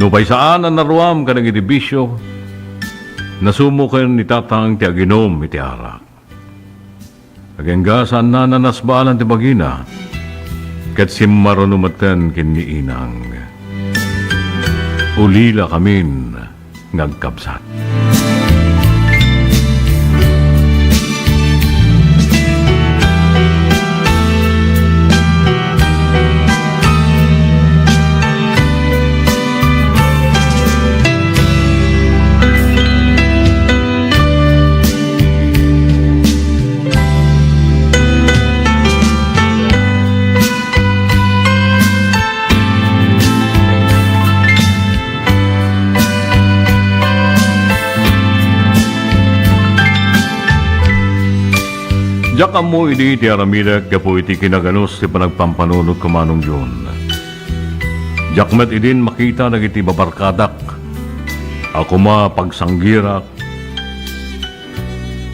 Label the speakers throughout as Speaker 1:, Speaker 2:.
Speaker 1: No pay saan ang naruam ka nagidibisyo, nasumukan ni tatang ti aginom iti arak. Agengga saan na nanasbaalan ti bagina, kat simmarunumatan kiniinang. Ulila kamin ngagkabsat. Diyak mo iti ti aramidak kapo iti kinaganos ti panagpampanunod kumanong yun. Diyak met idin makita nagiti babarkadak. Ako ma pagsanggirak.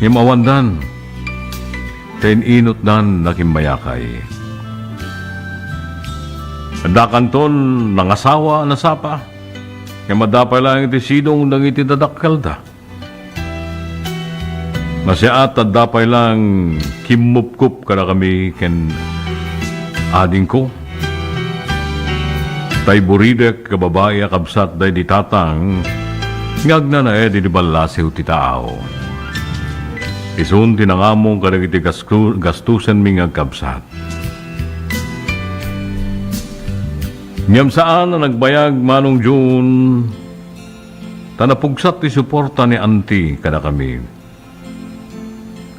Speaker 1: Himawandan. Ten inot dan nakimbayakay. Dakanton nangasawa na sapa. Madapay lang iti sidong nang iti dadakkal da. Masya at dapay lang kimupkup kada kami ken ading ko. Tay buridek kababaya kabsat day di tatang ngagna na di balasiw ti tao. Isun tinangamong kada iti gastusan mi ngagkabsat. Ngam saan na nagbayag manong June tanapugsat ti suporta ni auntie kada kami.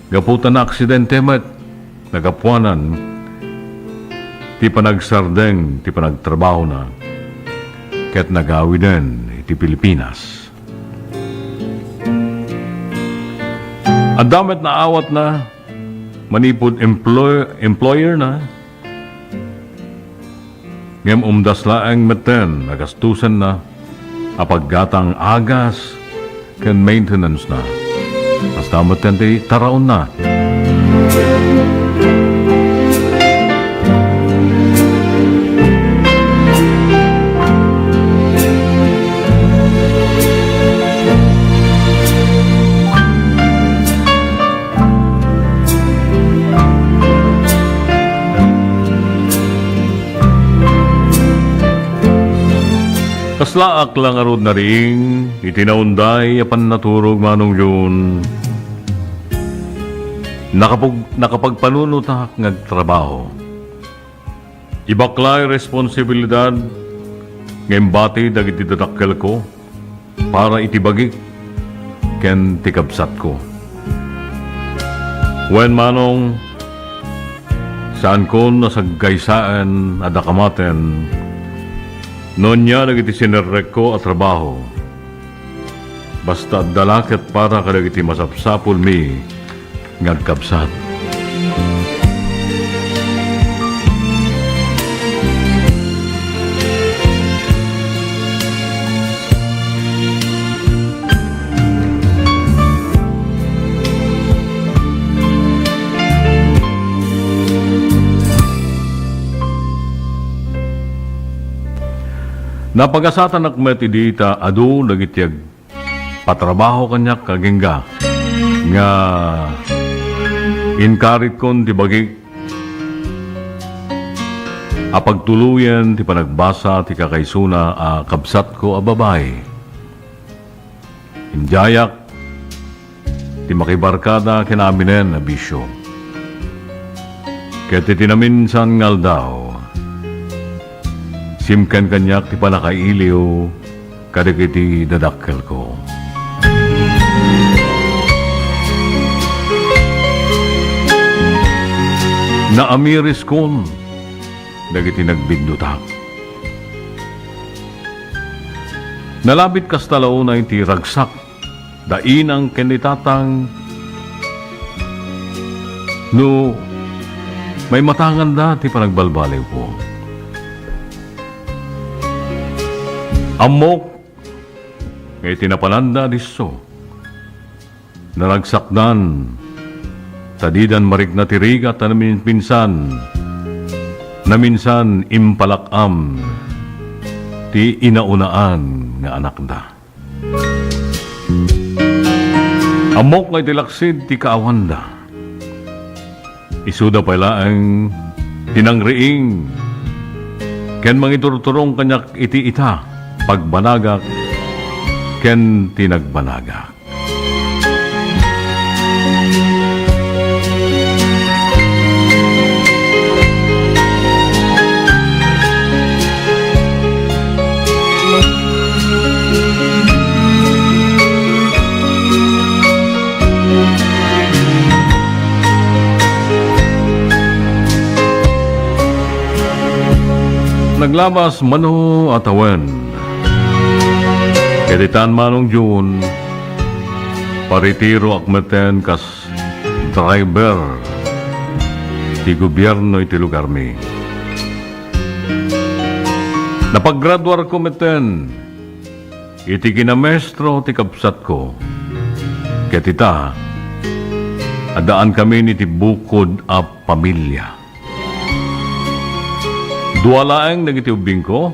Speaker 1: Gaputan na aksidente met, nagapuanan, ti panagsardeng, ti panagtrabaho na, ket nagawi din iti Pilipinas. Ang damet na awat na, manipod employer na, ngem umdaslaang meten, nagastusan na, apaggatang agas, ken maintenance na. Mas damat yan di taraon na. Kaslaak lang arod na ring, itinaunday apan naturog manong yun. Nakapagpanunutak ngagtrabaho. Ibaklay responsibilidad ngembati dagiti dadakkel ko para itibagik ken tikabsat ko. Wen manong saan ko nasaggaysaan adakamaten noon niya nagiti sinerrek ko at trabaho. Basta dalaket para kadagiti masapsapul mi ngagkabsat. Napagasatan akmet idita adu nagitiag patrabaho kanyak kagengga nga inkarit kon ti bagik apagtuluyan ti panagbasa ti kakaysuna kabsat ko a babay. Injayak ti makibarkada kinaminen na bisyo. Kaya ti tinaminsan ngal daw simkan kanyak ti panakailiw kadagiti dadakkel ko. Naamiris kon dagiti nagbindutak. Nalabit kastalaw na iti ragsak dainang kenitatang no may matangan da ti panagbalbaliw ko. Amok ngay tinapalanda diso nalagsakdan tadidan marig na tirigat na minsan impalakam ti inaunaan nga anak da. Amok nga itilaksid ti kaawanda. Isuda pala ang tinangriing ken mangiturturong kanyak iti ita pagbanagak ken tinagbanagak. Naglabas mano atawan. Keditan manong June, paritiro akmeten kas driver ti gobyerno iti lugar mi. Napaggraduar ko meten, iti kinamestro ti kapsat ko. Ketita, adaan kami ni ti bukod a pamilya. Dualaang nagitiubing ko,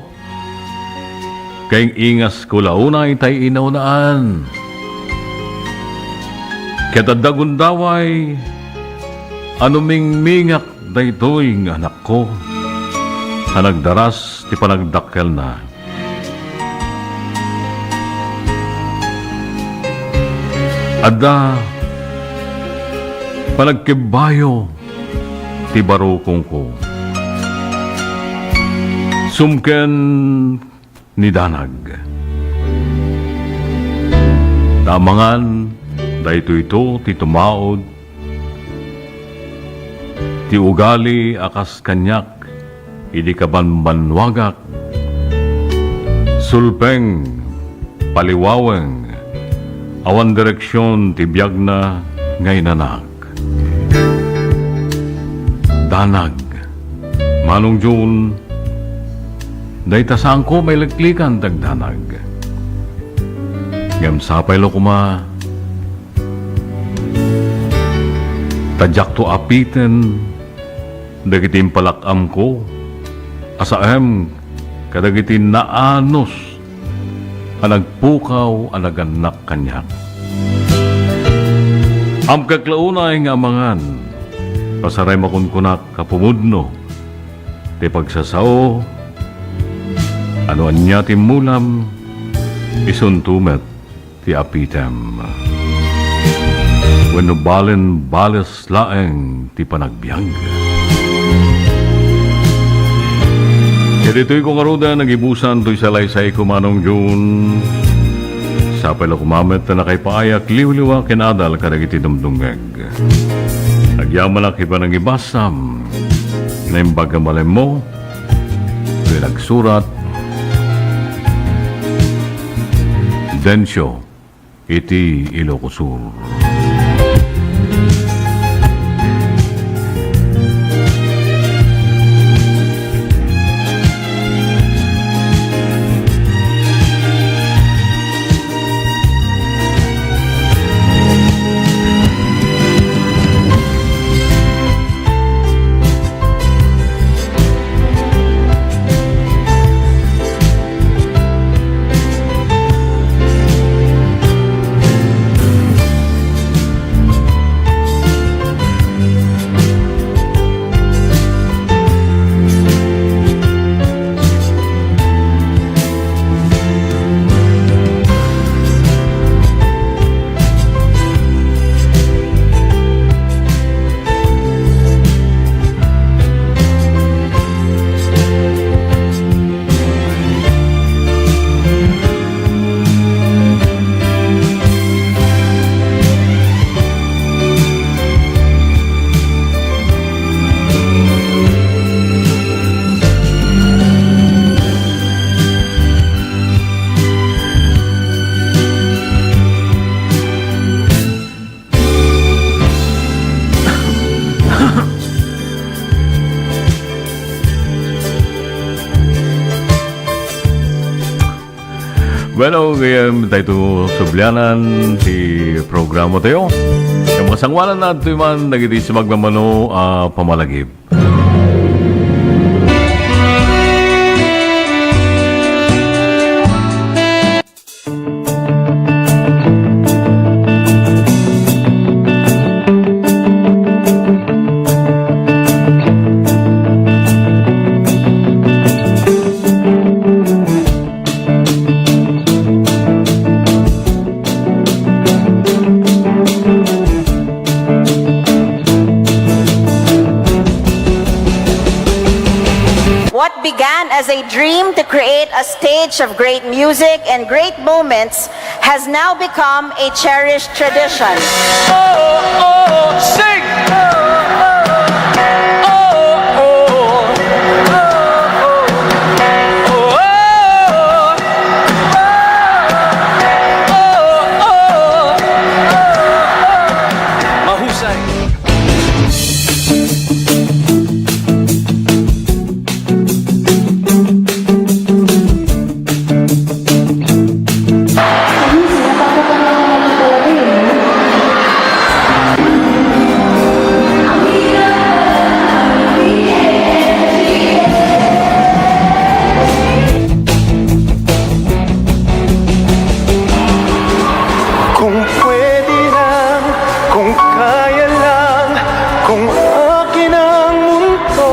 Speaker 1: kayong ingas ko launay tay inaunaan. Ketadagundaway, anuming mingak daytoy ng anak ko, nagdaras ti panagdakkel na. Adda, panagkibayo ti barukong ko. Sumken ni Danag. Tamangan, dahito ito, ti tumaod, ti ugali akas kanyak, idi kabanbanwagak, sulpeng, paliwaweng, awan direksyon ti biyag na ngay nanak. Danag, manong June, dahi tasang ko may lagklikan tagdanag. Ngam sapay lo kuma. Tadyak to apiten. Dagitin palakam ko. Asaem. Kadagitin naanos. Anagpukaw anaganak kanyak. Am kaklaunay nga amangan. Pasaray makunkunak kapumudno. Ti pagsasao. Ano anya ti mulam, isuntumet ti apitem. Wenno balen bales laeng ti panagbiag. Dito'y kong aruda, nagibusan to'y salaysay kumanong June. Sapay lo kumamet na nakaipayak, liw-liwa kinadal karagiti dumdungeg. Nagyamalak iba ng ibasam, na imbaga malem mo, to'y nagsurat, Densyo, iti Ilocos Sur. Bueno, ngayon tayo sublyanan ti programa tayo. Yung mga sangwanan natin man nagiti si magmamano pamalagib.
Speaker 2: began as a dream to create a stage of great music and great moments has now become a cherished tradition.
Speaker 3: Kung pwede lang, kung kaya lang, kung akin ang mundo.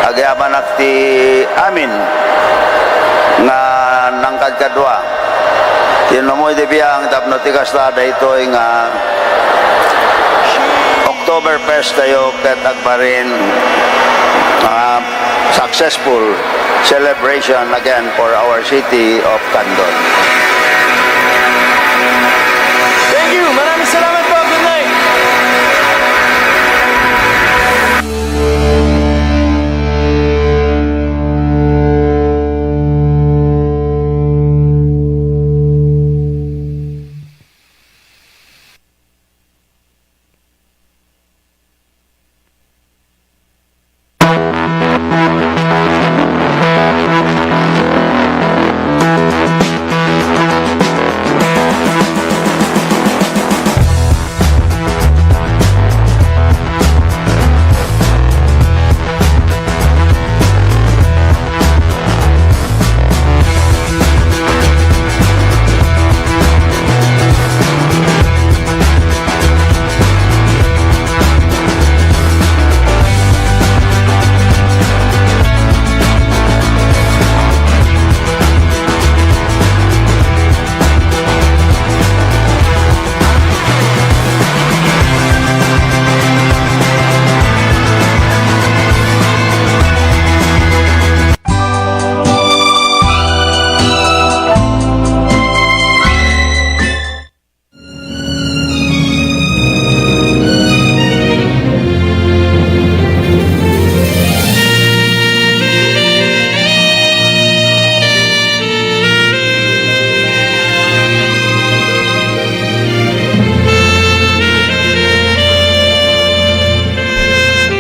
Speaker 4: Agyaman ti amin nga nangkad kadwa tinamoy di biyang tapno ti kastada ito nga October 1st tayo ket agparin successful celebration again for our city of Candon.
Speaker 3: Thank you! Maraming salamat po! Good night!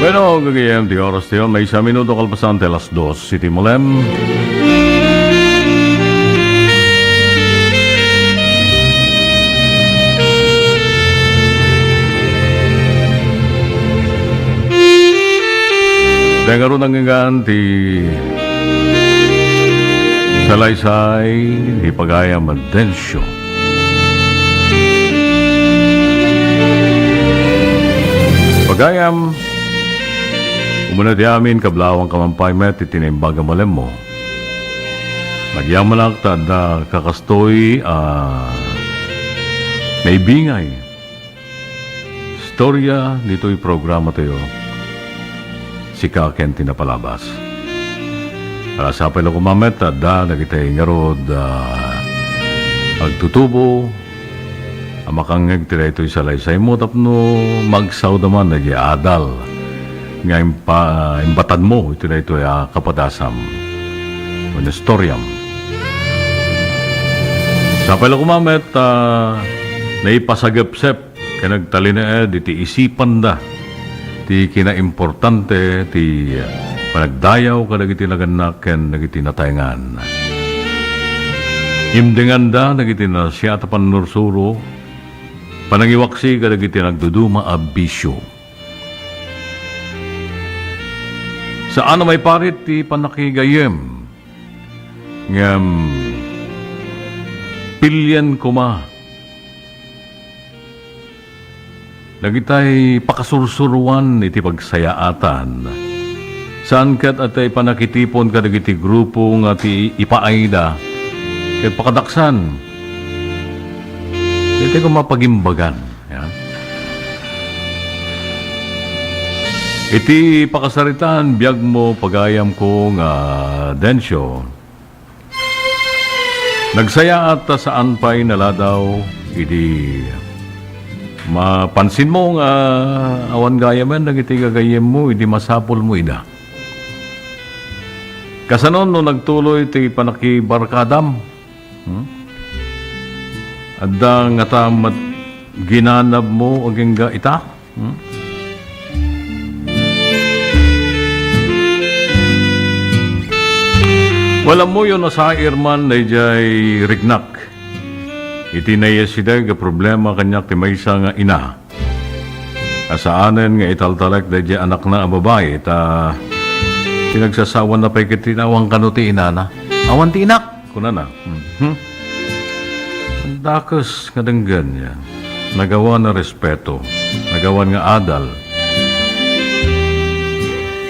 Speaker 1: Bueno, gagayam di oras tayo. May 1 minuto kalpasante alas 2. City Molem. Dengaro nang ganti salaysay di pagayam Madensyo. Pagayam Kumuna di amin kablawang kamampay met itinimbaga malem mo. Nagyaman akta na kakastoy may bingay. Storya dito'y programa tayo. Si Kaken tinapalabas. Alasapay lang kumamet da nagitay ngarod agtutubo amakangeg tira ito'y salay sa imo tapno magsaw naman na adal nga imbatan mo ito na ito'y kapadasam o nestoryam. Sapay lang kumamet naipasagapsep kaya nagtalina iti isipan da ti kinaimportante ti panagdayaw kadag iti naganak ken nagiti natayngan. Imdengan da nagiti na siya tapan nursuro panangiwaksi kadag iti nagduduma a bisyo. Saan na may parit ti panakigayem ngam pilyan kuma nagitay pakasursuruan iti pagsayaatan. Saan kat atay panakitipon ka nagiti grupo nga ti ipaayda kay pakadaksan. Iti ko mapagimbagan. Yan. Iti pakasaritan biyag mo pagayam ko nga densyo. Nagsayaat saan pa'y naladaw iti mapansin mo nga awan gayaman nagiti gagayem mo iti masapol mo ida. Kasanon no nagtuloy iti panakibarkadam. Adda nga tamat ginanab mo aging ga ita. Wala mo yun sa irman na jay rignak. Iti nayasiday ga problema kanyak ti maysa nga ina. Asaanen nga italtalek da jay anak na babae ta pinagsasawan na pa'y kitinawang kanuti inana. Awan ti inak. Kuna na. Ang dakas nga denggan niya. Nagawa na respeto. Nagawa nga adal.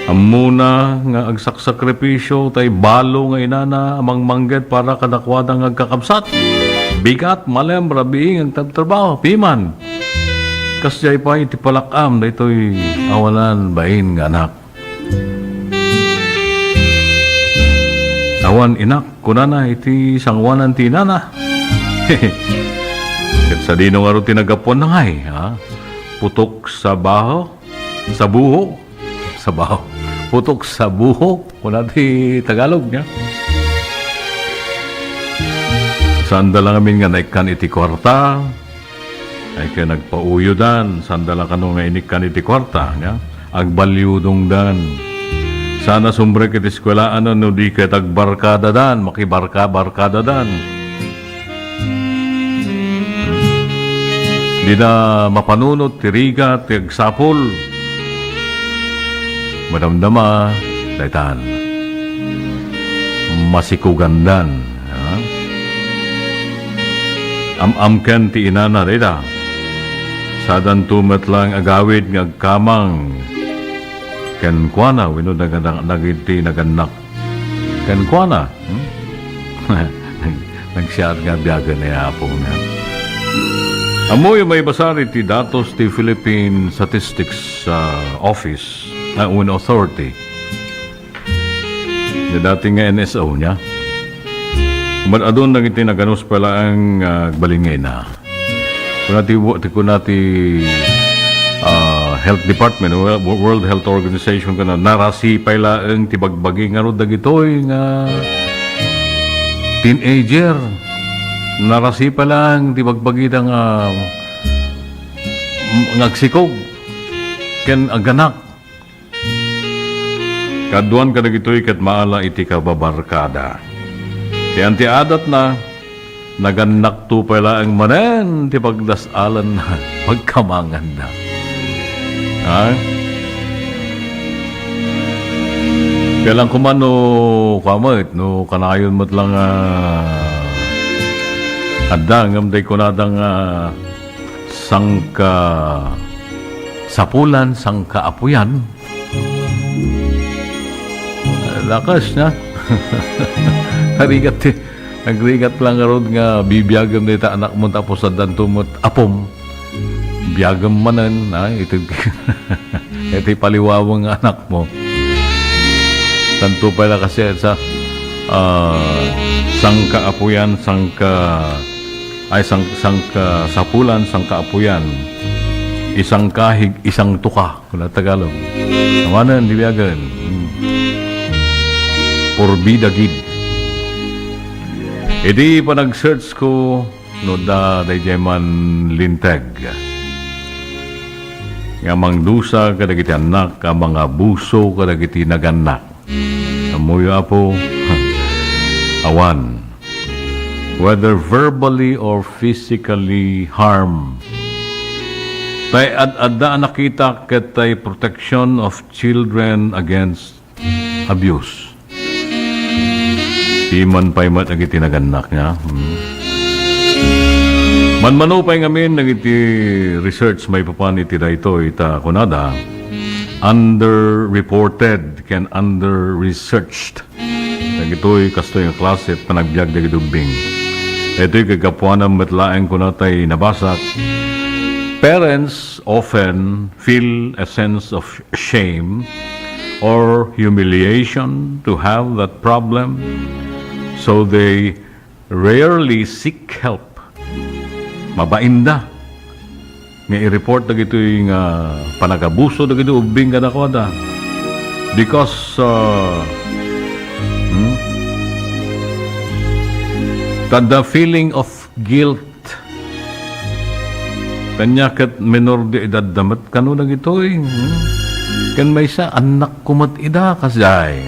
Speaker 1: Amuna nga agsakripisyo tay balo nga inana amang mangget para kadakwada nga agkakabsat. Bigat, malem, rabiing ang trabaho. Piman. Kasyay pa iti palakam na ito'y awalan bain nga anak. Awan inak, kunana iti sangwanan ti nana. Sa dino nga ro tinagapon na ngay, ha? Putok sa baho, sa buho, sa baho. Putok sa buho, kuna ti Tagalog niya. Sanda lang amin nga naikan iti kwarta, ay kaya nagpauyodan, sanda lang kano nga inikan iti kwarta, niya. Agbalyudong dan. Sana sumbre kiti eskwelaano no di ka tagbarkada dan, makibarka-barkada dan. Di na mapanunot, tiriga, tiagsapol. Madamdama, daitan. Masikugandan. Am-amken ti inana, daita. Sadan tumet lang agawid ng agkamang. Ken kuana, wino nagiti naganak. Ken kuana. Nagsiyat nga biyaga na yapo nga. Amoy may basari ti datos ti Philippine Statistics Office na Authority. Di dati nga NSO niya. Kumadadon nang iti naganos pala ang balingay na. Kunati Health Department, World Health Organization kana narasipay laeng ti bagbagi nga ro dagitoy nga teenager. Narasipay lang ti bagbagi nga ngagsikog ken aganak. Kaduan ka dagitoy ket maala iti kababarkada. Ti anti adat na naganak tu pala ang manen ti pagdasalan na pagkamangan na. Ha? Kailang kumano kamit no kanayon mo't lang adang amday kunadang sangka sapulan sangka apuyan lakas na. Narigat eh. Nagrigat lang karod nga bibiyagam dito anak mo tapos sa dantumot apom. Biyagam manan. Ito paliwawang anak mo. Tanto pala kasi sa sangka apuyan, sangka sapulan, sangka apuyan. Isang kahig, isang tuka. Kung Tagalog. Namanan, dibiyagan. Porbida gid. Edi pa nag-search ko no da dayman linteg. Nga mangdusa kadagiti anak, ka mga buso kadagiti naganak. Amuyo apo, awan. Whether verbally or physically harm. Tay adda nakita katay protection of children against abuse. Di man pa'y nagiti naganak niya. Manmanupay ngamin nagiti research may papan iti dayto ita kunada underreported ken under-researched. Nagito'y kastoy ang klase at panagbiag dagi dumbing. Ito'y kagapuanang matlaeng kunatay nabasak. Parents often feel a sense of shame or humiliation to have that problem. So they rarely seek help. Mabainda. Nga i-report na ito yung panagabuso na ito, ubing ka na ko da. Because the feeling of guilt kanya kat menor di edad damat kano na ito kan may sa anak kumat ida kasay.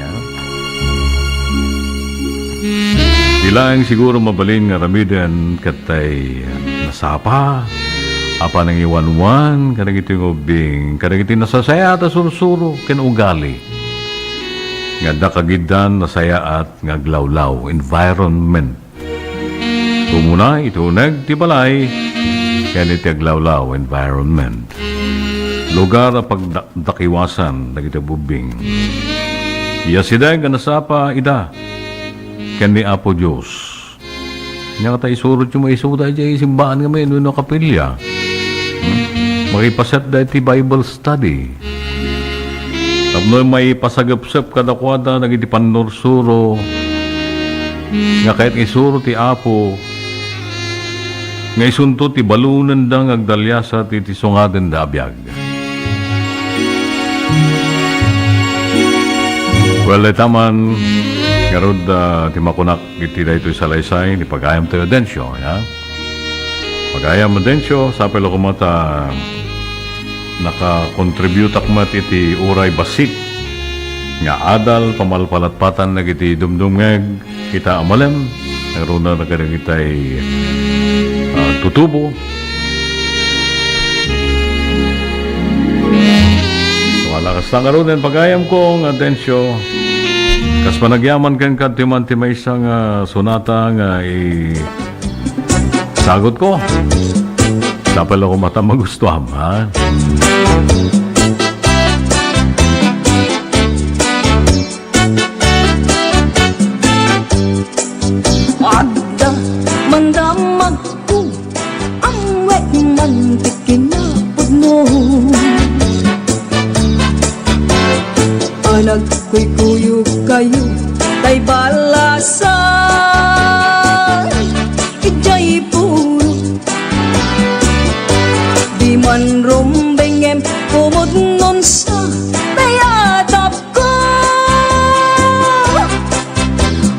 Speaker 1: Ilang siguro mabalin nga ramidan katay nasapa apa nang iwanwan kanang ito yung ubing kanang ito nasasaya at sursuro ken ugali nga dakagidan nasaya at nga glawlaw environment tumuna ito nagtibalay ken iti glawlaw environment lugar a pagdakiwasan dagiti bubing iya siday nga nasapa ida ken ni Apo Diyos. Nya ka tayo surot yung maisuda dyan simbaan nga may no kapilya. Makipaset da iti Bible study. Tapno may pasagapsap kadakwada nagiti panursuro nga kahit isuro ti Apo nga isunto ti balunan da ngagdalya sa ti sungaden da abiyag. Well, taman karod ti makunak iti daytoy salaysay ni pagayam tayo densyo, ya. Pagayam densyo sa pelo kumata naka-contribute akmat iti uray basit nga adal pamalpalatpatan nagiti dumdumngeg kita amalem karon na nagitay tutubo. So alakas na karon den pagayam ko nga densyo. Kas panagyaman kan katiman ti may isang sonata nga sagot ko. Dapat ako mata magustuhan, ha?
Speaker 5: Adda mandamag ko ang wet man tikinapod mo. Anak ko'y kuyog kayo kay balasan ijay puro di man rumbengem kumod nun sa nayatap ko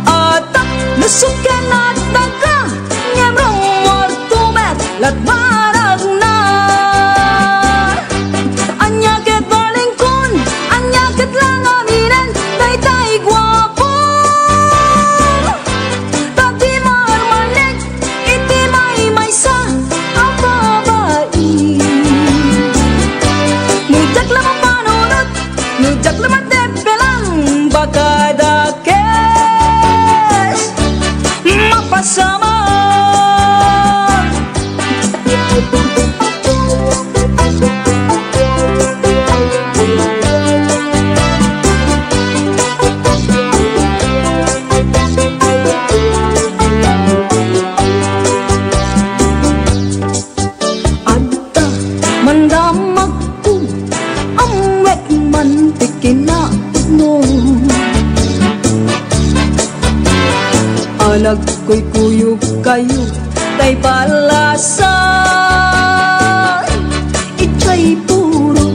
Speaker 5: atap nasuken at taga nyamrong mortumet latbarag na anyaket balingkon anyaket lang aminan tay guwapo tati marmanek iti may sa ang babae nujak lamang panunot nujak lamang tepelang bakadakes mapasama Manag ko'y kuyog kayo Tay palasan Ito'y puro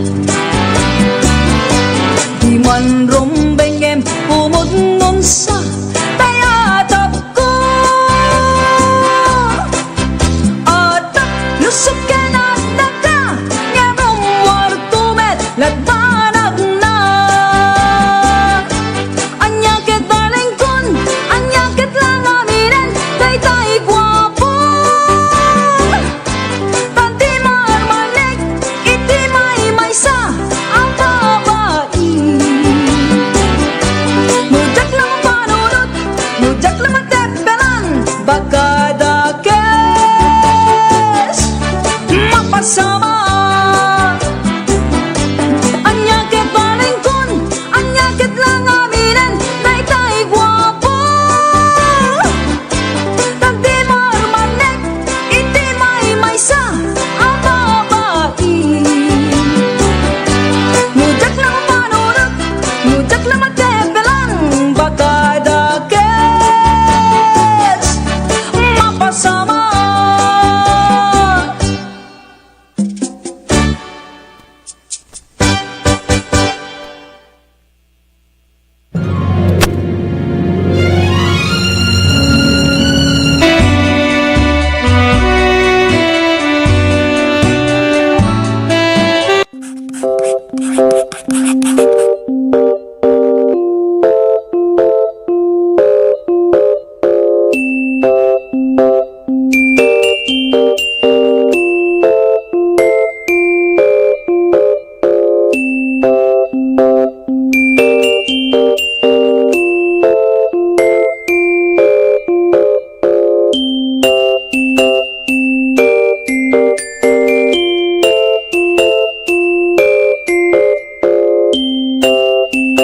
Speaker 5: Di man rombengem Pumudngon sa Tayatap ko Atap Lusukin at daga Ngabong wartumet Lagbanag na Anyakit balengkon Anyakit lang aminin Tay gwapo Tanti marmanik Iti may sa Ang babae Mujak lang panunod Mujak lang magtepelan Bagkadakes Mapasama Anyakit balengkon Anyakit lang aminin Tay gwapo Tanti marmanik Iti may sa Ang babae Mujak lang panunod Mujak lang magtepelan Bagkadakes Mapasama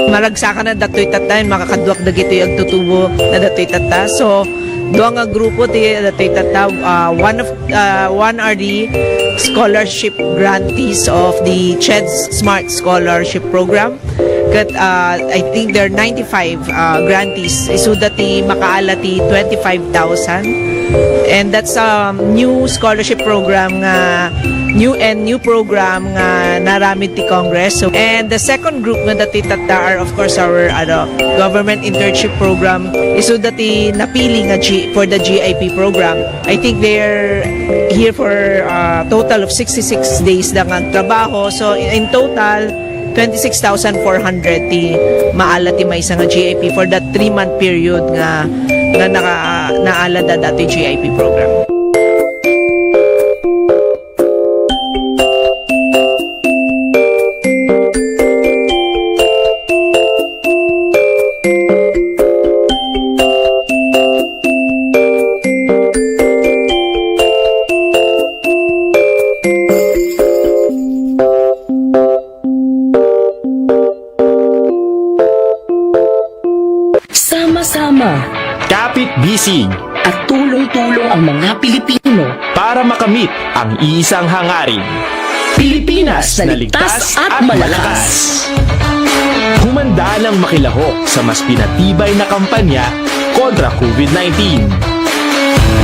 Speaker 6: Maragsakan na datoy tata makakadwak dagiti agtutubo na datoy tata. So duha nga grupo ti datoy tata one are the scholarship grantees of the CHED's Smart Scholarship Program. Kat I think there are 95 grantees isu dati makaalati 25,000. And that's a new scholarship program nga new program nga naramid ti Congress. So, and the second group nga dati tata are of course our government internship program isu dati napili nga for the GIP program. I think they're here for a total of 66 days lang ang trabaho. So in total 26,400 ti maala ti may nga GIP for that 3-month period nga naalada dati GIP program.
Speaker 7: Sama-sama
Speaker 3: Kapit-bisig
Speaker 7: at tulong-tulong ang mga Pilipino.
Speaker 3: para makamit ang isang hangarin.
Speaker 7: Pilipinas na ligtas at malakas.
Speaker 3: Humanda ng makilahok sa mas pinatibay na kampanya kontra COVID-19.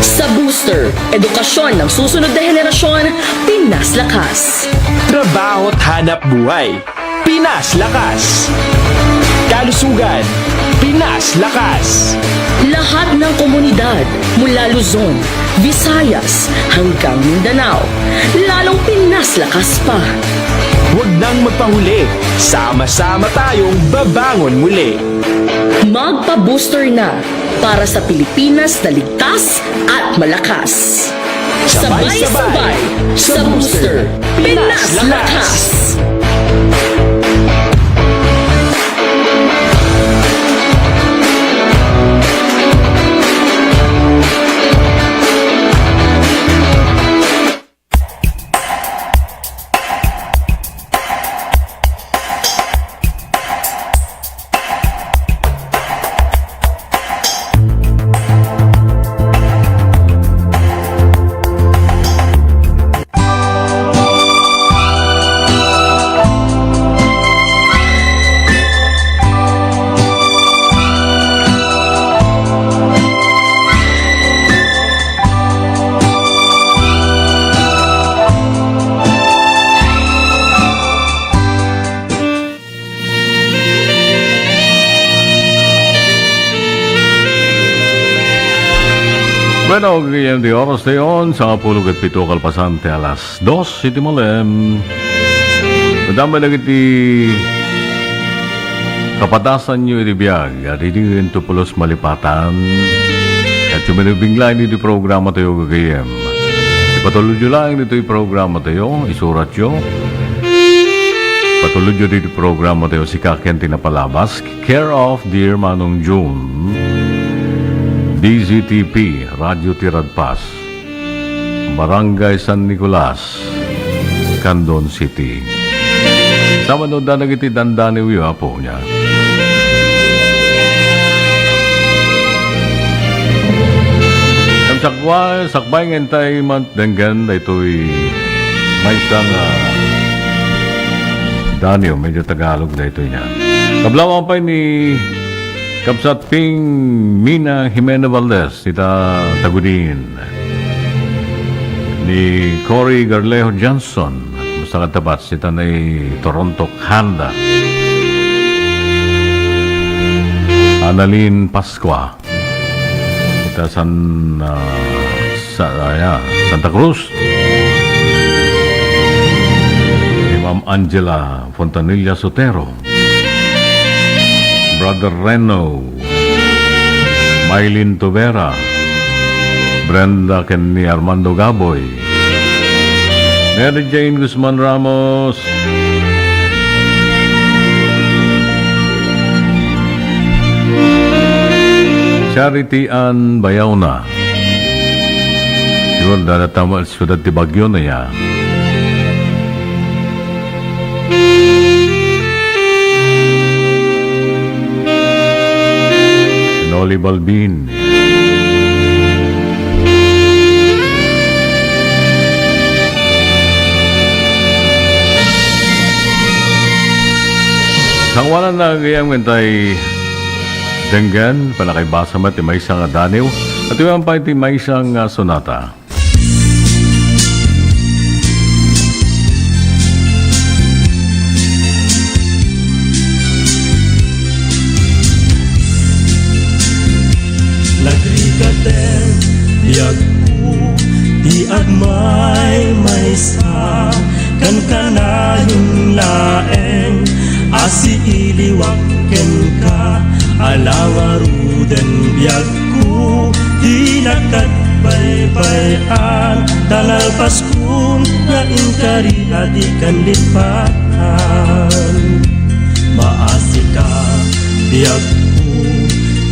Speaker 7: Sa booster, edukasyon ng susunod na henerasyon, Pinas Lakas.
Speaker 3: Trabaho't hanap buhay, Pinas Lakas. Kalusugan, Pinas Lakas.
Speaker 7: Lahat ng komunidad mula Luzon, Visayas hanggang Mindanao, lalong Pinas Lakas pa.
Speaker 3: Huwag nang magpahuli, sama-sama tayong babangon muli.
Speaker 7: Magpa-booster na para sa Pilipinas na ligtas at malakas. Sabay-sabay sa booster, Pinas Lakas.
Speaker 1: Bueno, ganyan di oras na yun sa pulog at pito kalpasante alas 2, iti malem. Madama lang iti kapatasan nyo iti biyag at iti tupulos malipatan at suminibinglain iti programa tayo gagayem. Ipatulog nyo lang ito yung programa tayo, isurat nyo. Patulog nyo dito programa tayo si Kakyan Tinapalabas, care of Dear Manong June, DZTP, Radio Tiradpas, Barangay San Nicolas, Candon City. Sama no da nagiti dandani wiyo po niya. Sakbay ngentay mantenggan ito'y may isang Danio, medyo Tagalog na ito niya. Kablawan pa ni Kapsat Ping Mina Jimena Valdez, ita Tagudin. Ni Cory Garlejo Johnson, basta katapat, sita na Toronto, Canada. Annalyn Pasqua, ita Santa Cruz. Ni Ma'am Angela Fontanilla Sotero. Brother Reno, Maylin Tovera, Brenda ken ni Armando Gaboy, Mary Jane Guzman Ramos, Charity Ann Bayawna, siguro dahil tama siyudad ti Bagyo na ya. Noli Balbin, sangwanan na gayang mentay denggan panakay basamat ti may isang daniw at iwan pa iti may isang sonata.
Speaker 8: Nagrikaten diag ko di agmay maysa kan kanayong laeng asi iliwak ken ka alangaruden biag ko di nakat baybayan talalpas ko na inkari adikan lipatan maasika biag ko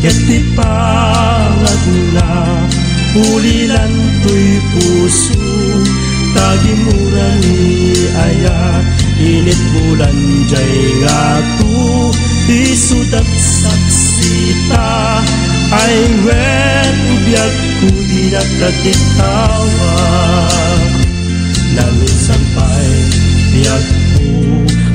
Speaker 8: keti pangad na ulilan to'y puso tagimura ni ayat init bulan jay nga tu isudat saksita ay wen ubiyag ko di nakatitawa namin sampay biyag ko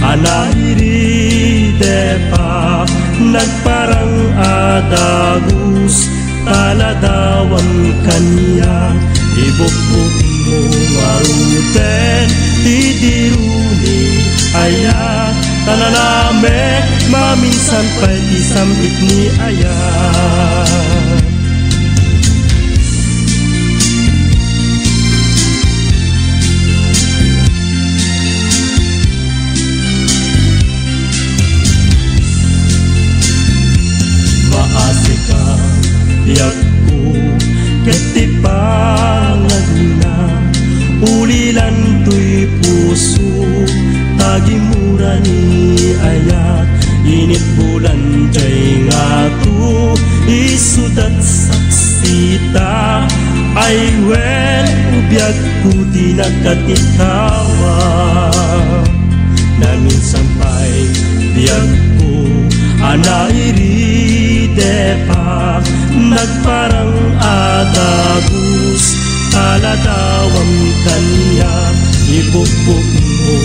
Speaker 8: anairide pa nagparang adagus taladawan kanya ibukbuk mo maruten tidiruni ayat tananame maminsan pa'y isambit ni ayat maasika biyak ko ketipangad na ulilan to'y puso tagimura ni ayat init bulan jay nga tu isudat saksita ay wen ubiyag ko di nakatikawa namin sampay biyag ko anairide pa nagparang adagus taladawang kanya ibukbuk mo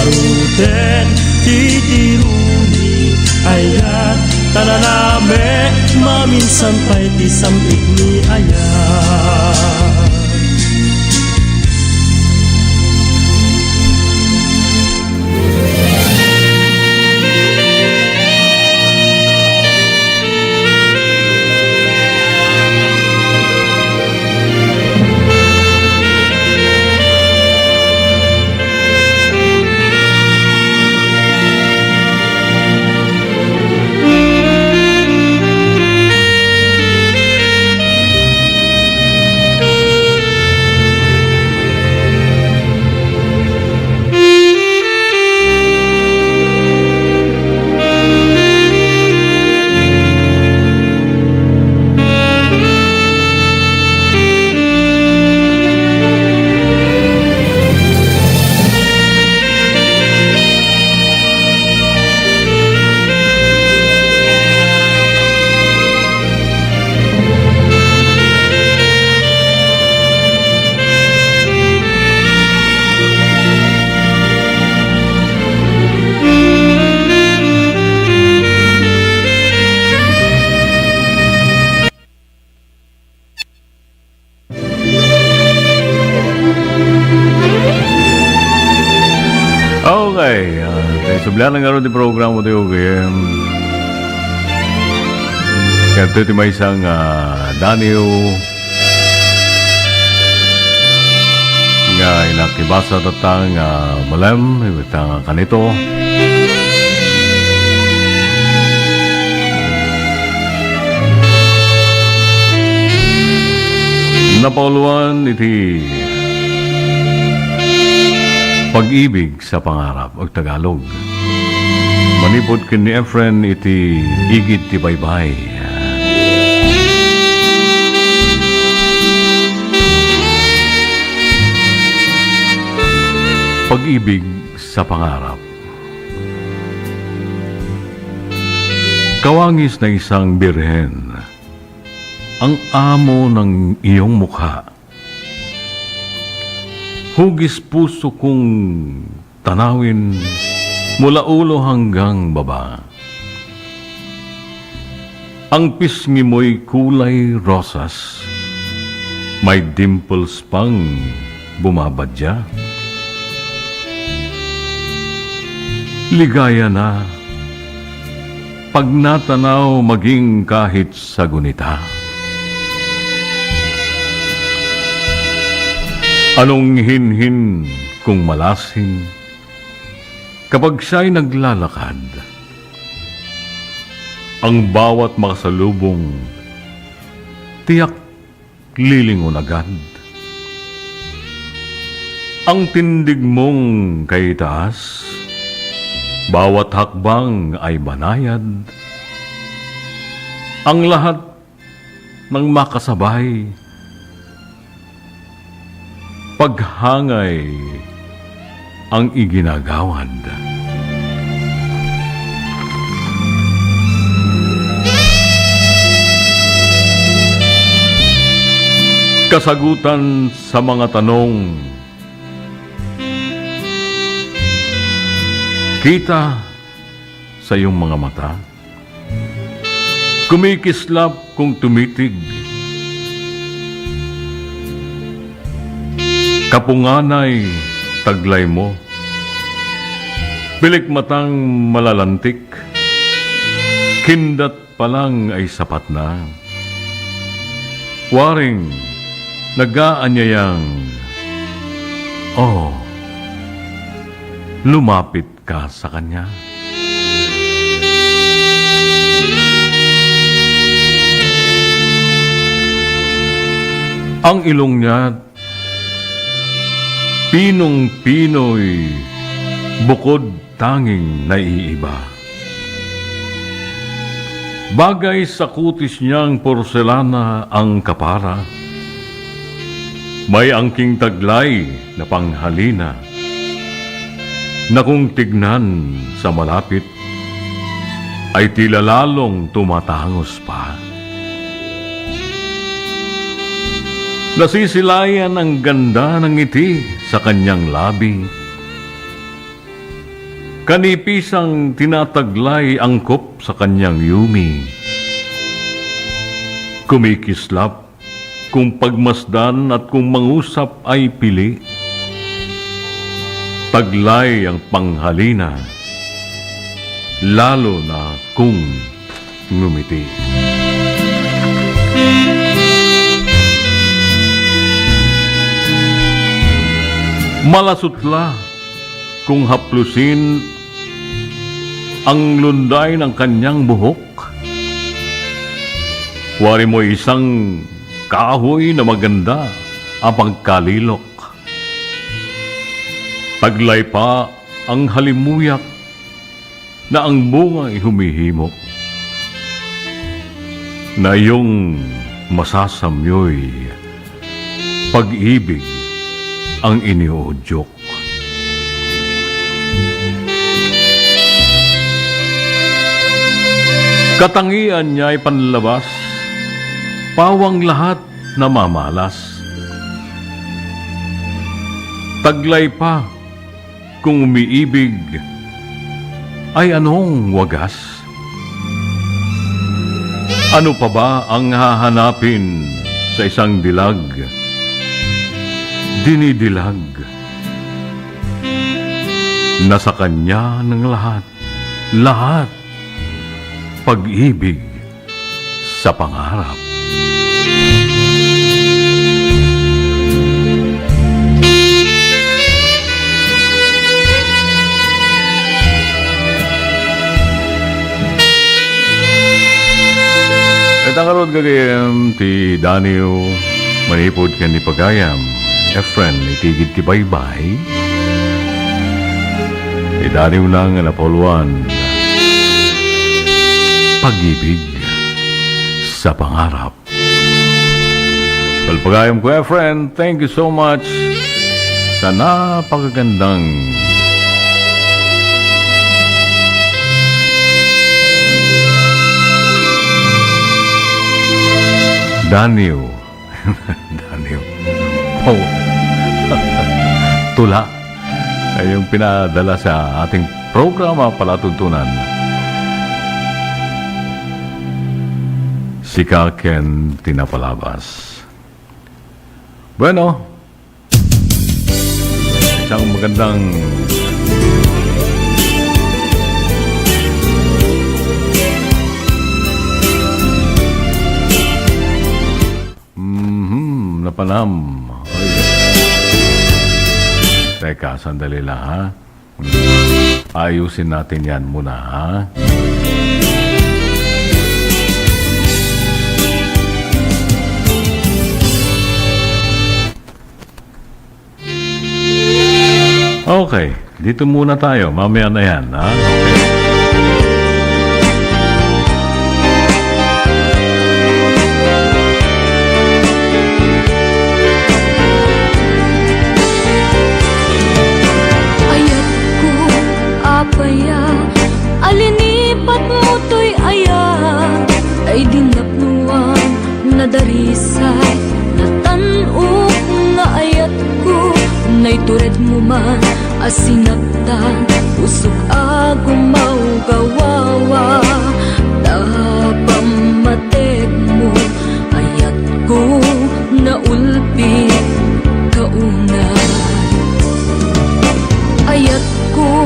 Speaker 8: aruten titiruni ayat tananame maminsan pa'y tisambit ni ayat
Speaker 1: Abla na nga rin di programa tayo kaya ito ti may isang Danio nga inakibasa tatang malam itang kanito napauluan iti pag-ibig sa pangarap o Tagalog. Manipod kin ni Efren iti igid ti baybay. Pag-ibig sa pangarap. Kawangis na isang birhen, ang amo ng iyong mukha. Hugis puso kong tanawin mula ulo hanggang baba. Ang pisngi mo'y kulay rosas, may dimples pang bumabadya. Ligaya na pag natanaw maging kahit sa gunita. Anong hinhin kung malasing kapag siya'y naglalakad? Ang bawat makasalubong tiyak lilingon agad. Ang tindig mong kay taas, bawat hakbang ay banayad. Ang lahat ng makasabay, paghangay ang iginagawad. Kasagutan sa mga tanong, kita sa iyong mga mata, kumikislap kung tumitig, kapunganay taglay mo, bilik matang malalantik, kindat pa lang ay sapat na. Waring nag-aanyayang, oh, lumapit ka sa kanya. Ang ilong niya pinong-pinoy, bukod tanging naiiba. Bagay sa kutis niyang porselana ang kapara. May angking taglay na panghalina, na kung tignan sa malapit, ay tila lalong tumatangos pa. Nasisilayan ang ganda ng ngiti sa kanyang labi. Kanipisang tinataglay angkop sa kanyang yumi. Kumikislap kung pagmasdan at kung mangusap ay pili. Taglay ang panghalina, lalo na kung ngumiti. Malasutla kung haplusin ang lunday ng kanyang buhok. Wari mo isang kahoy na maganda ang pagkalilok. Taglay pa ang halimuyak na ang bunga ay humihimok. Na iyong masasamyoy, pag-ibig ang iniudyok. Katangian niya ay panlabas, pawang lahat na mamalas. Taglay pa kung umiibig ay anong wagas? Ano pa ba ang hahanapin sa isang dilag? Dinidilag. na sa kanya ng lahat, lahat, pag-ibig sa pangarap. At ang karod kagayam ti Daniel manipod ka ni Pagayam, Efren itigid ti baybay. Ti Daniel nang napoluan, pag-ibig sa pangarap. Pagayam ko Efren, thank you so much sa napakagandang Daniel. Daniel. Oh. Tula. Ay yung pinadala sa ating programa Palatuntunan. Si Ken Tinapalabas. Bueno. Isang magandang napanam. Teka, sandali lang ha. Ayusin natin yan muna ha. Okay, dito muna tayo. Mamaya na yan ha. Okay.
Speaker 5: Alinipat mo to'y aya, ay dinapnuan na darisay, natanok nga ayat ko, na'y tured mo man, asinagtan, usok agumaw gawawa, napamatek mo, ayat ko, naulpi, kaunay. Ayat ko,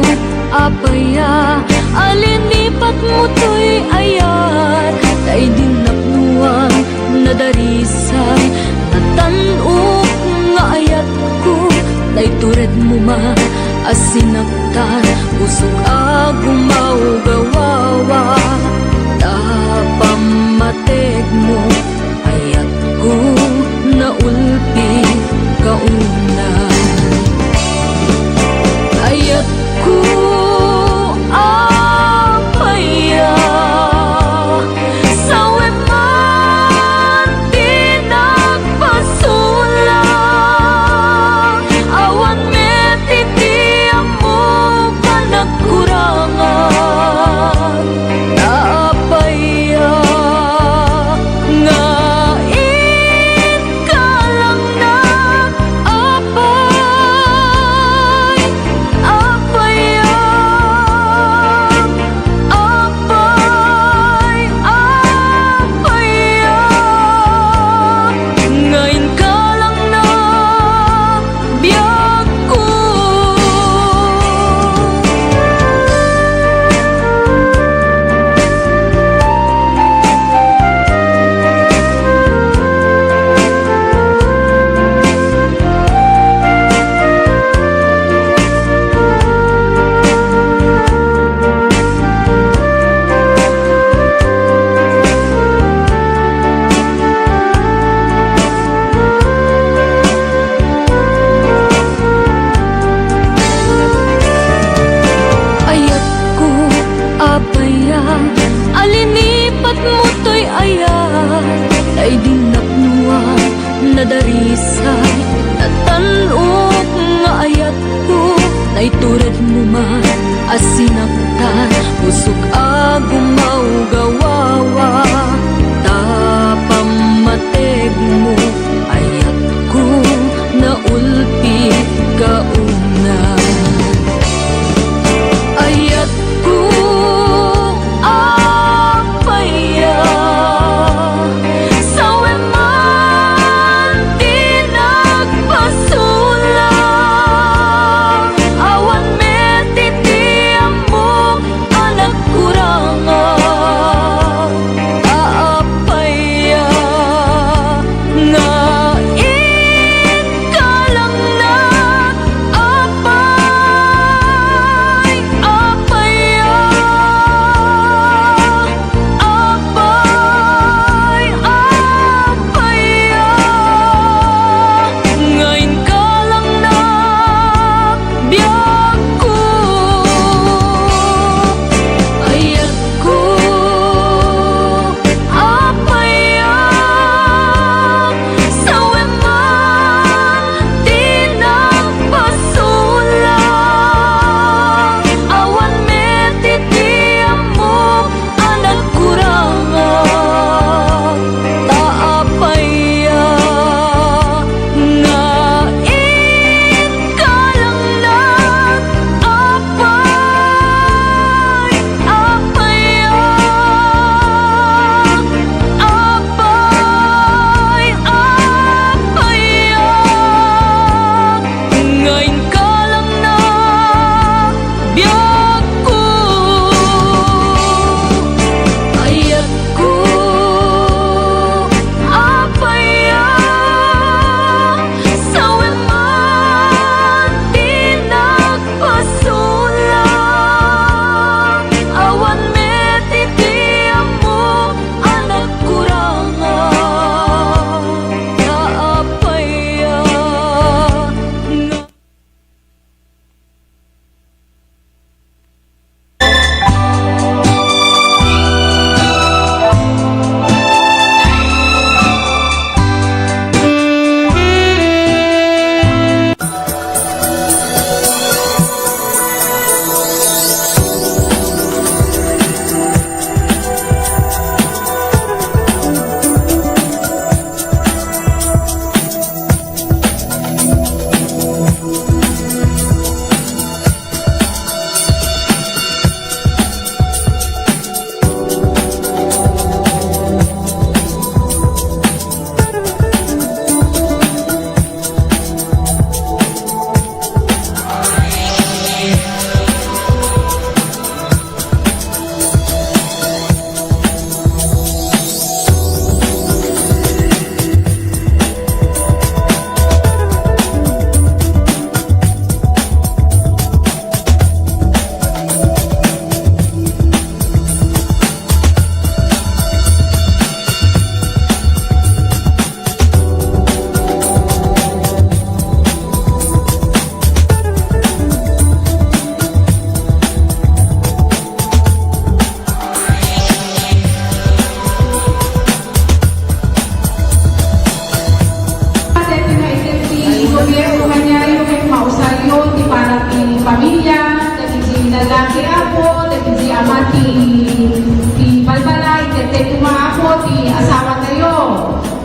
Speaker 5: apaya, alinipat mo to'y ayat, ay dinapnuan na darisay, natanok nga ayat ko, na'y tured mo man, asinagtan, usok agumaw gawawa, napamatek mo, ayat ko, naulpi, kaunay. Ayat ko, apaya, sa weman di nagpasula, awan metitiam mo ka nagkurangan, apaya, nga ikalang na, apay, apaya, apay, apaya, ngayon ka lang na biyag ko. Ayat ko, apaya, alinipat mo to'y ayat, ay dinapnuan na darisay, natanok nga ayat ko, na'y tured mo man, asinagtan, usok agumaw gawawa, tapamatek mo, ayat ko, naulpi, kaunay. Ayat ko, apaya, sa weman di nagpasula, awan meti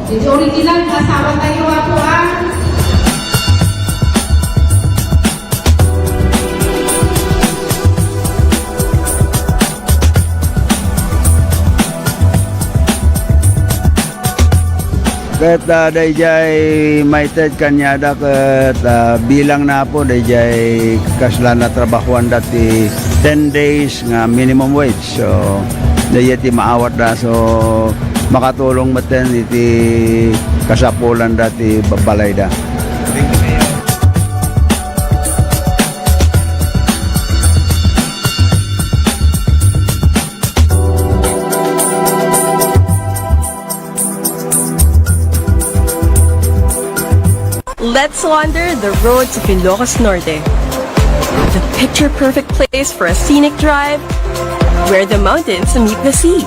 Speaker 5: It's original, nasawa tayo ako ah.
Speaker 4: Ket dayjay maited kanyada ket bilang na po dayjay kasla na trabahuan dati 10 days nga minimum wage. So dayjay maawat da so makatulong maten iti kasapulan dati babalay da.
Speaker 9: Let's wander the roads of Ilocos Norte. The picture-perfect place for a scenic drive where the mountains meet the sea.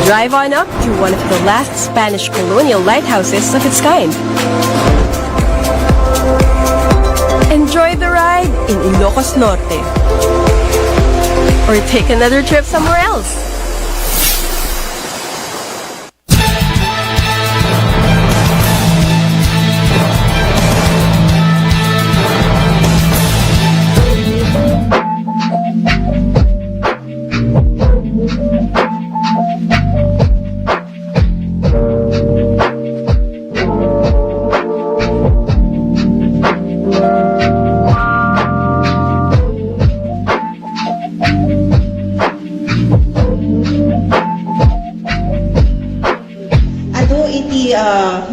Speaker 9: Drive on up to one of the last Spanish colonial lighthouses of its kind. Enjoy the ride in Ilocos Norte. Or take another trip somewhere else.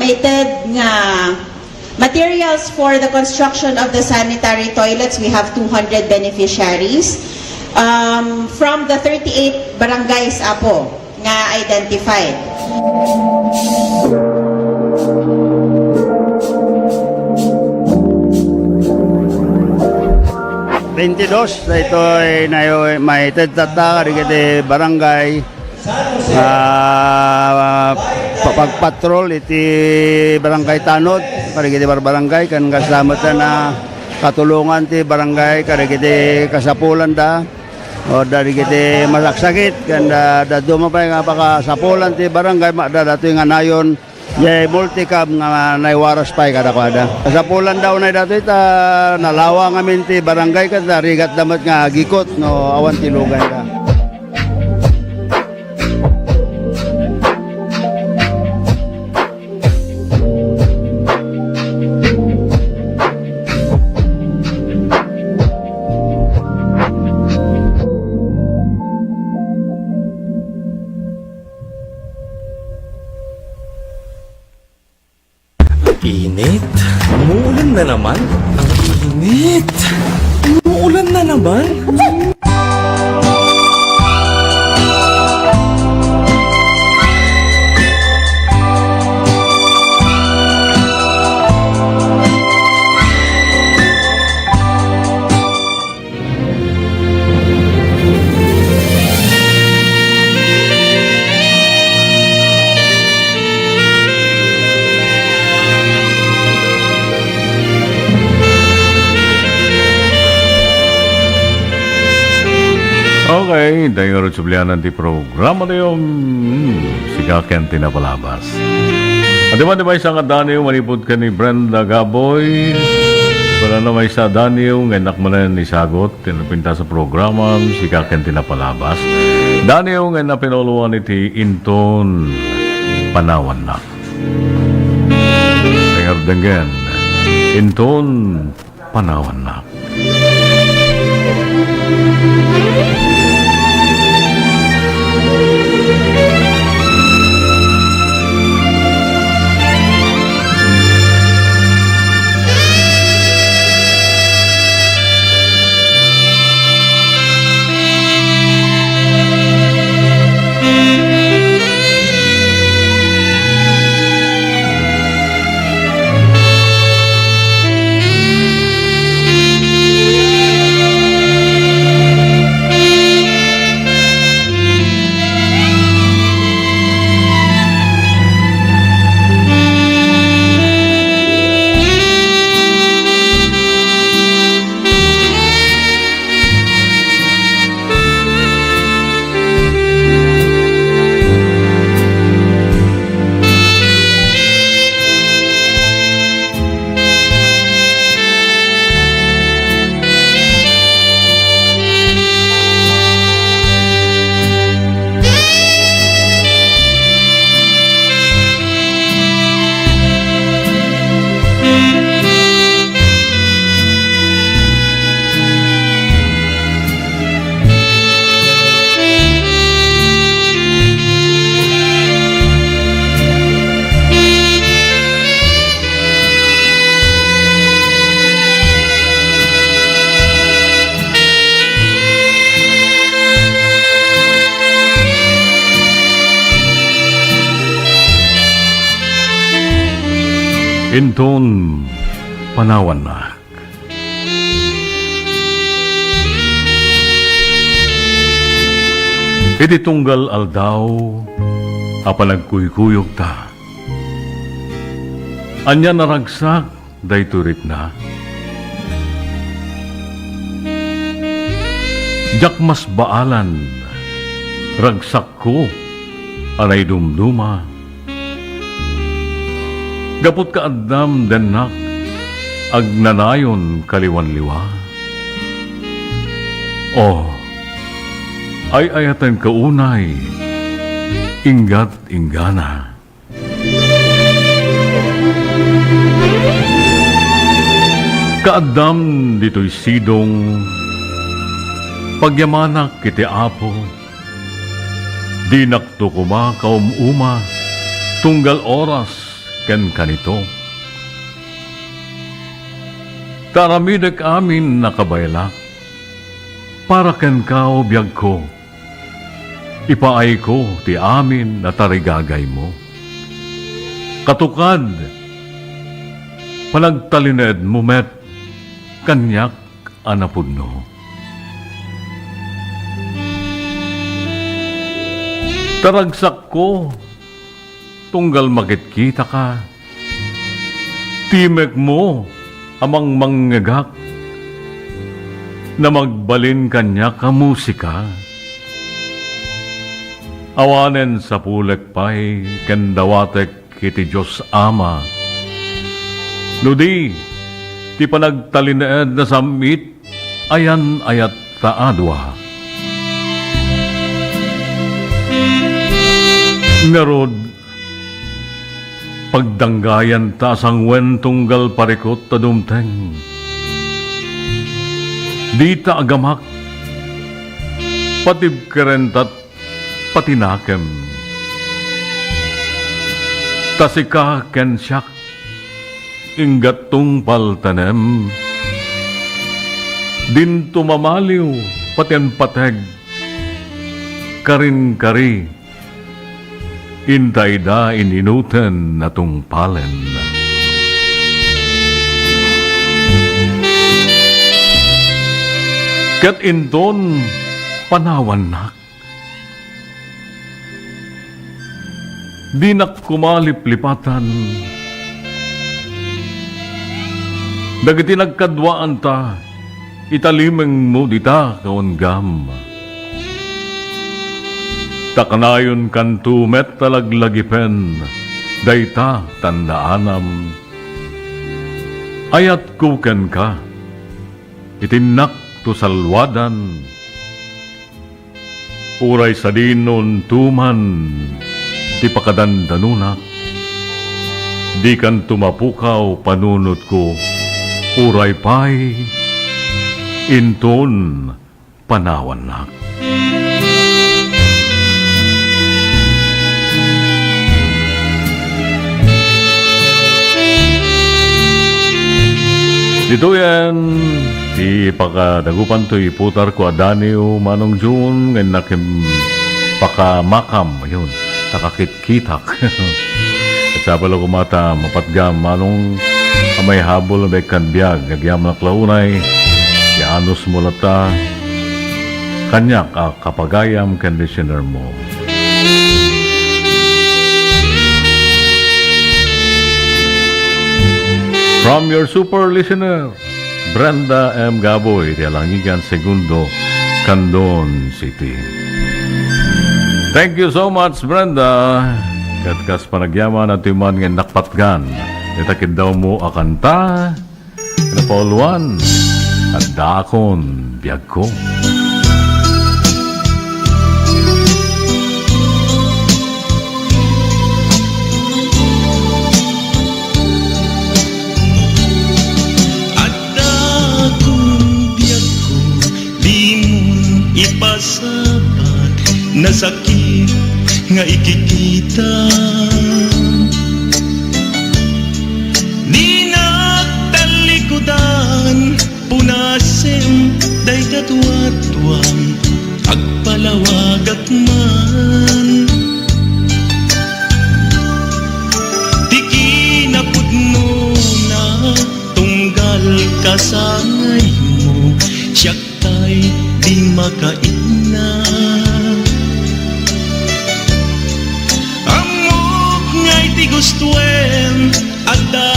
Speaker 2: Maited nga materials for the construction of the sanitary toilets. We have 200 beneficiaries from the 38 barangays apo nga identified.
Speaker 4: Ito ay maited tata karigete barangay pagpatrol iti barangay Tanod karigiti barangay kan kasama na katulungan ti barangay karigiti kasapulan da o darigiti masaksakit kan da dumapay nga pakasapulan ti barangay dato nga nayon jay multicab nga naiwaras pay kada kasapulan daw na dato ita nalawa ngamin ti barangay kada rigat damat nga gikot no awan ti lugay ka.
Speaker 3: Init? Umuulan na naman? Ang init! Umuulan na naman?
Speaker 1: Okay, dahil sublianan di programa na yung sikaken tinapalabas. At diba isa nga Daniel, manipod ka ni Brenda Gaboy. Para na may isa Daniel, ngayon nakmanan ni Sagot, tinapinta sa programa, sikaken tinapalabas. Daniel, ngayon na pinuluan iti Inton Panawan na. Tingnan denggan, Inton Panawan na. Inton panawan na. Iti tunggal aldaw, apanagkuykuyog ta. Anya naragsak, dayturit na. Jak mas baalan, ragsak ko, anay dumduma. Gapot ka addam denak, agnanayon kaliwan-liwa. Oh, ay ayatan kaunay, ingat inggana. Kaadam dito'y sidong, pagyamanak kiti apo, di nakto kuma kaumuma, tunggal oras ken kanito. Taramidek amin nakabaylak, para ken kao biyag ko, ipaay ko ti amin na tarigagay mo. Katukad, panagtalined mo met, kanyak anapudno. Taragsak ko, tunggal makikita ka, timek mo amang manggagak, na magbalin kanya ka musika. Awanen sa pulek pay, kendawatek kiti Diyos Ama. Nudi, ti panagtalineed na samit, ayan ayat taadwa. Narod, pagdanggayan ta sangwen tunggal parikot ta dumteng. Di ta agamak, patib kerentat patinakem. Tasika ken siyak, inggat tungpal tanem. Din tumamaliw paten pateg, karin kari, intay da ininuten na tungpalen. Ket inton panawan nak, di nak kumaliplipatan, dagiti nagkadwaan ta, italimeng mo dita kaunggam. Takanayon kantu met talaglagipen, dayta tandaanam. Ayat kuken ka, itinak to salwadan, uray sa dinon tuman, ti pakadandanunak, di kan tumapukaw panunot ko, uray pay, inton panawan nak. Dito yan, ti pakadagupan to'y putar ko adaniw manong June, ngayon nakim pakamakam, yun, takakit-kitak. At sa pala kumata, mapatgam, manong amay habol na kanbiyag, nagyam na klaunay, yanos mo lata, kanyak kapagayam conditioner mo. From your super listener, Brenda M. Gaboy, Tialangigan Segundo, Candon City. Thank you so much, Brenda. Katkas panagyaman at timan ng nakpatgan. Itakid daw mo akanta, napauluan, at dakon, biyag ko.
Speaker 8: Ipasapat na sakit nga ikikita, di nagtalikudan punasen day katwatwang agpalawagat man. Di kinapudno gustuen adda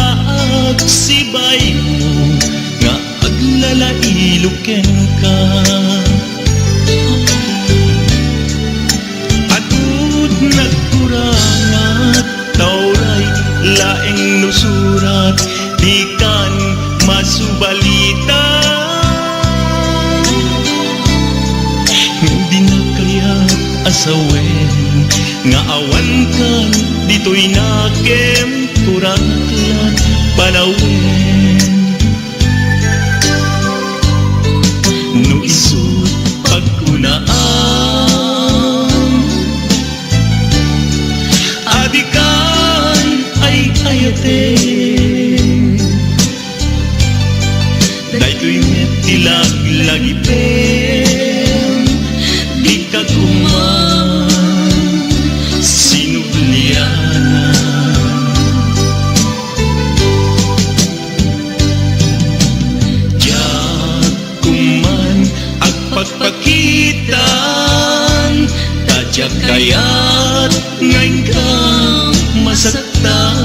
Speaker 8: agsibay mo nga aglalailuken ka. Atud nagkurangat tauray laeng nusurat di kan masubalita. Hindi na kaya asawen nga awan kan dito'y nakem kurangklat palawen. No isut pagkunaan adikan ay ayate daytoy metilag lagi pen di ka kuman sinubliana. Diyan kuman at pagpakitan tadyak kaya't ngayon kang masaktan.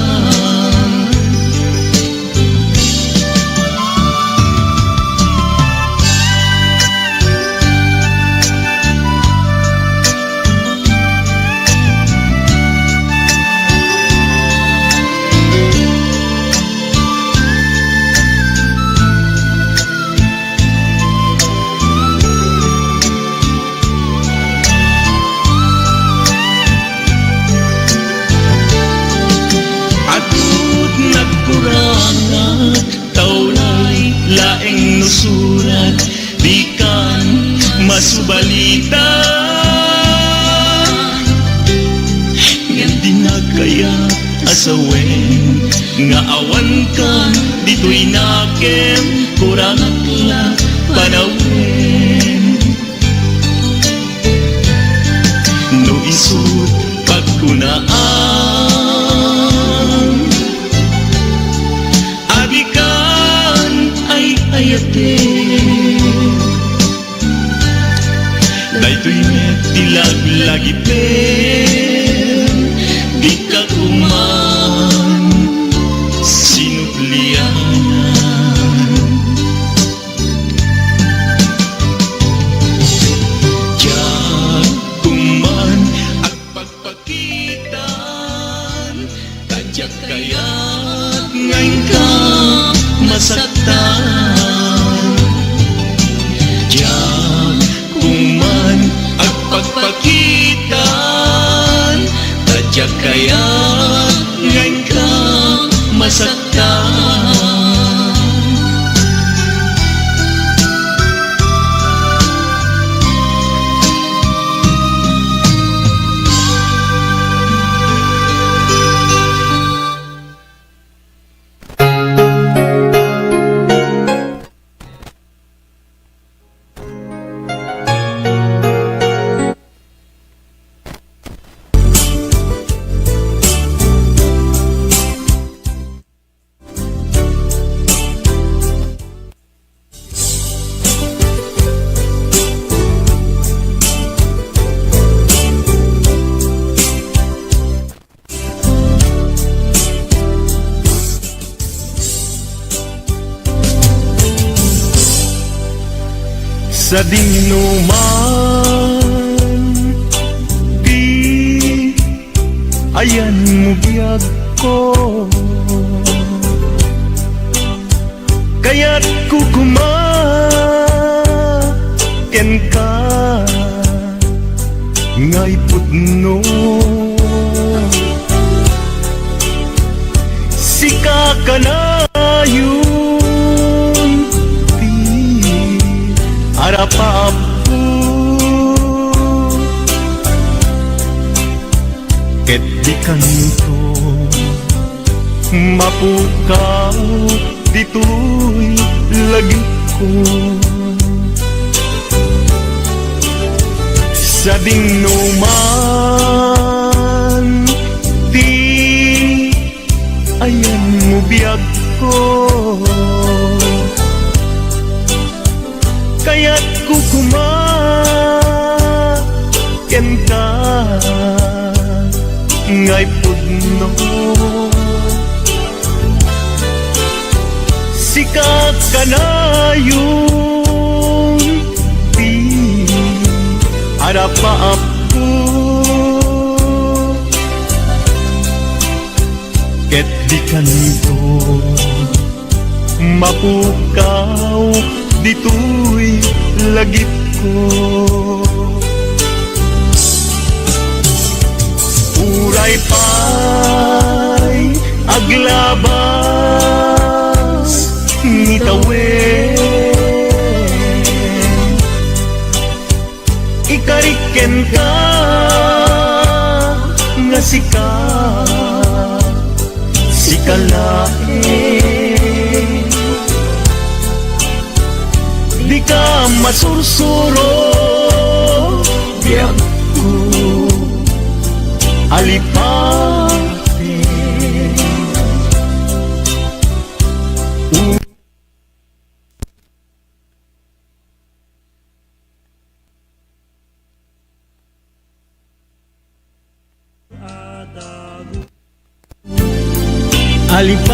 Speaker 8: Nagkurangat taulay laeng nusurat di kan masubalita. Ngayon di na kaya asawen nga awan kan dito'y nakem kurangat panawen. No isut pagkunaan abikan ay ayate daytoy metilag lagi pen di ka kuman sinuplianan. Diyan kuman at pagpakitan tadyak kaya't ngayon ka masaktan. Diyan kuman at pagpakitan tadyak kaya't ngayon ka masaktan. Sa dinuman di ayan mo biyag ko kaya't kukumaken ka ngay pudno sika ka na yun arapapu ket di kanto mapukaw dito'y lagi ko sa dinuman di ayan mo biyag ko kaya't kukumaken ka ngay pud pugno sikat ka na yung di harap maap ko ket di kanto mapukaw dito'y lagip ko uray pa'y aglabas ngitawin ikariken ka nga sikalain di ka masursuro biyak ko alipati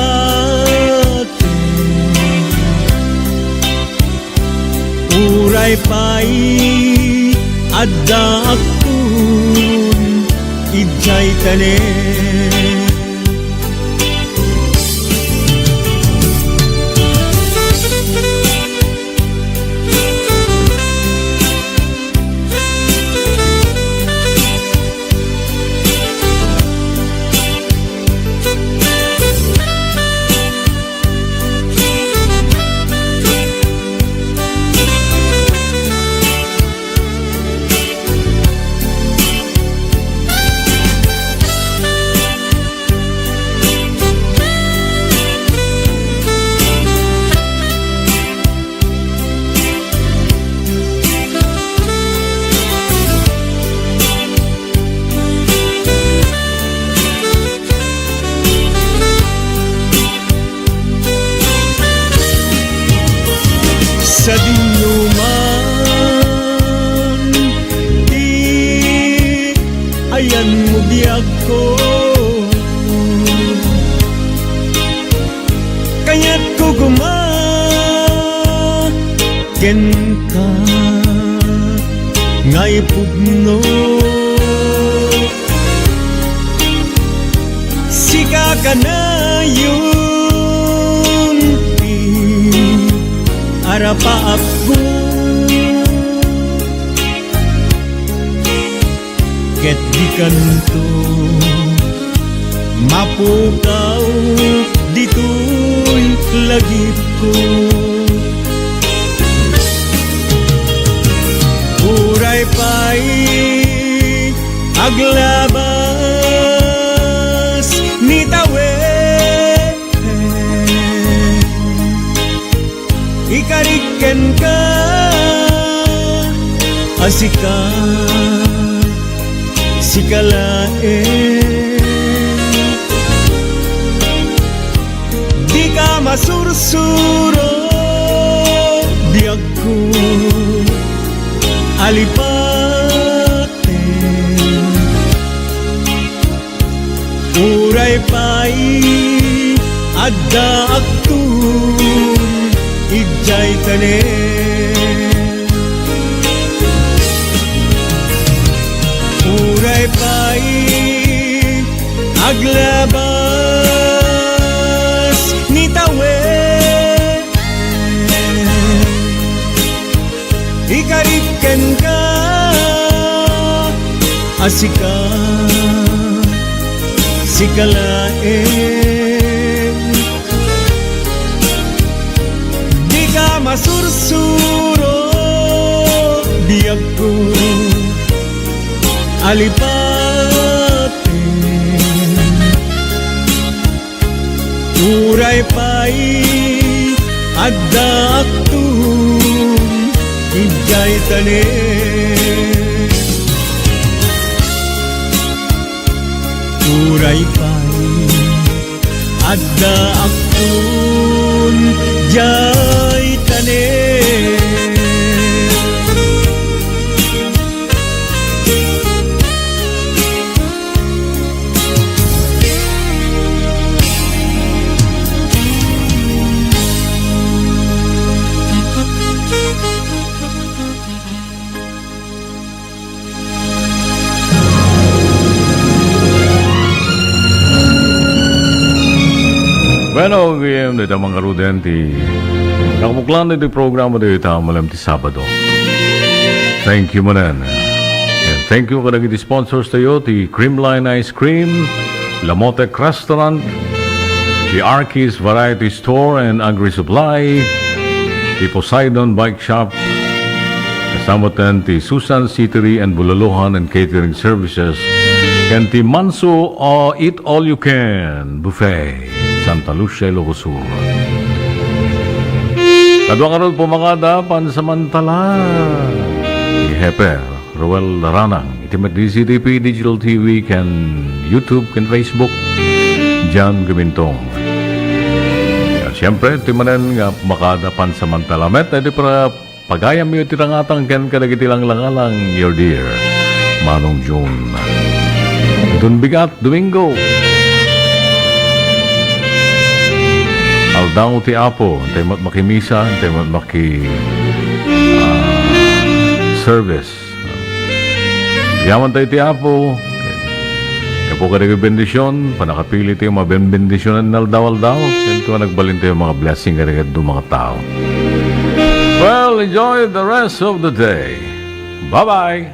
Speaker 8: alipati uray pa'y adda akun ijay tanen sa dinuman di ayan mo biyak ko kaya't ko gumagen ka ngay pugno sika ka na yun arapaap ko ket di kanto mapukaw dito'y lagip ko uray pa'y aglabas ni tawen ikariken ka asika sikalain di ka masursuro diag ko alipaten uray pa'y adda aktun ijay tanen uray pa'y aglabas ni tawen ikariken ka asika sikalain di ka masursuro diag ko alipaten uray pa'y adda aktun ijay tanen uray pa'y adda aktun jay tanen
Speaker 1: Bueno, ngayon dito mga ruden ti nakapuklan na iti programa dito malam ti Sabado. Thank you manan. And thank you kada iti sponsors tayo ti Creamline Ice Cream, Lamote Restaurant, the Arki's Variety Store and Agri Supply, the Poseidon Bike Shop, kasama din ti Susan Citery and Bulalohan and Catering Services, and ti Manso Eat All You Can Buffet, Santa Lucia, Ilocos Sur. Kadwa karol pumakada pansamantala. Hepe, Roel Laranang, itimat di CTP Digital TV kan YouTube kan Facebook, Jan Gumintong. Siyempre, timanan nga makada pansamantala. Met, edi para pagayam yung tirangatang ken kadagitilang langalang, your dear, Manong June. Dun bigat, Domingo. Aldang ti Apo, antay mat makimisa, antay mat maki service. Yaman tayo ti Apo. Kapo ka rin bendisyon, panakapili tayo mga bendisyonan na aldaw-aldaw. Yan ko nagbalin tayo mga blessing ka rin mga tao. Well, enjoy the rest of the day. Bye-bye!